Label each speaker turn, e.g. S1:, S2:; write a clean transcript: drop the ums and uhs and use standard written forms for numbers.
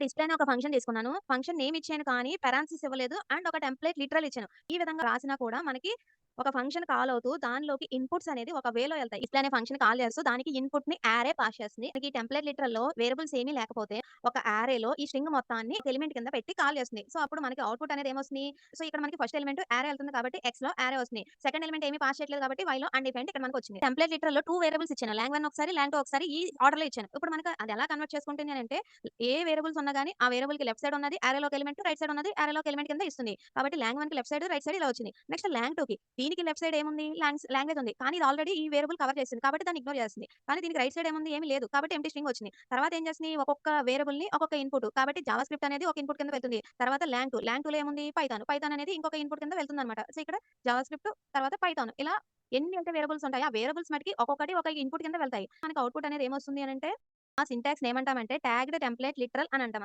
S1: Display అనే ఒక function తీసుకున్నాను. ఫంక్షన్ నేమ్ ఇచ్చాను కానీ పారాంథసిస్ ఇవ్వలేదు. అండ్ ఒక టెంప్లేట్ లిటరల్ ఇచ్చాను. ఈ విధంగా రాసినా కూడా మనకి ఒక ఫంక్షన్ కాల్ అవుతూ దానిలోకి ఇన్‌పుట్స్ అనేది ఒక వేలో ఎళ్తాయి. డిస్‌ప్లే అనే ఫంక్షన్ కాల్ చేస్తూ దానికి ఇన్‌పుట్‌ని యారే పాస్ చేస్తుంది. మనకి ఈ టెంప్లేట్ లిటరల్‌లో వేరియబుల్స్ ఏమీ లేకపోతే ఒక యారేలో ఈ స్ట్రింగ్ మొత్తాన్ని ఒక ఎలిమెంట్ కింద పెట్టి కాల్ చేస్తుంది. సో, అప్పుడు మనకి అవుట్‌పుట్ అనేది ఏమొస్తుంది? సో, ఇక్కడ మనకి ఫస్ట్ ఎలిమెంట్ యారే ఎళ్తుంది కాబట్టి ఎక్స్‌లో యారే వస్తుంది. సెకండ్ ఎలిమెంట్ ఏమి పాస్ చేయట్లేదు కాబట్టి వైలో అన్‌డిఫైన్డ్ ఇక్కడ మనకొచ్చింది. టెంప్లేట్ లిటరల్‌లో 2 వేరియబుల్స్ ఇచ్చాను. లాంగ్1 ఒకసారి, లాంగ్2 ఒకసారి ఈ ఆర్డర్‌లో ఇచ్చాను. ఇప్పుడు మనకు అది ఎలా కన్వర్ట్ చేసుకుంటుంది అనంటే ఏ వేరియబుల్స్ ఉన్నా గాని ఆ వేరియబుల్‌కి లెఫ్ట్ సైడ్ ఉన్నది యారేలో ఒక ఎలిమెంట్, రైట్ సైడ్ ఉన్నది యారేలో ఒక ఎలిమెంట్ కింద ఇస్తుంది. కాబట్టి లాంగ్1కి లెఫ్ట్ సైడ్, రైట్ సైడ్ ఇలా వచ్చింది. నెక్స్ట్ లాంగ్2కి దీనికి లెఫ్ట్ సైడ్ ఏముంది? లాంగ్వేజ్ ఉంది. కానీ ఇది ఆల్రెడీ ఈ వేరియబుల్ కవర్ చేసింది. కాబట్టి దాన్ని ఇగ్నోర్ చేస్తుంది. కానీ దీనికి రైట్ సైడ్ ఏముంది? ఏమి లేదు. కాబట్టి ఎంప్టీ స్ట్రింగ్ వచ్చింది. తర్వాత ఏం చేసింది? ఒక్కొక్క వేరియబుల్‌ని ఒక్కొక్క ఇన్‌పుట్. కాబట్టి జావాస్క్రిప్ట్ అనేది ఒక ఇన్‌పుట్ కింద వెళ్తుంది. తర్వాత లాంగ్2లో ఏముంది? పైథాన్. పైథాన్ అనేది ఇంకొక ఇన్‌పుట్ కింద వెళ్తుందన్నమాట. సో, ఇక్కడ జావాస్క్రిప్ట్ తర్వాత పైథాన్ ఇలా ఎన్ని అయితే వేరియబుల్స్ ఉంటాయో ఆ వేరియబుల్స్ మటికి ఒక్కొక్కటి ఒక ఇన్‌పుట్ కింద వెళ్తాయి. మనకి అవుట్‌పుట్ అనేది ఏమొస్తుంది అనంటే ఆ సింటాక్స్‌ని ఏమంటామంటే ట్యాగ్డ్ టెంప్లేట్ లిటరల్ అని అంటాం.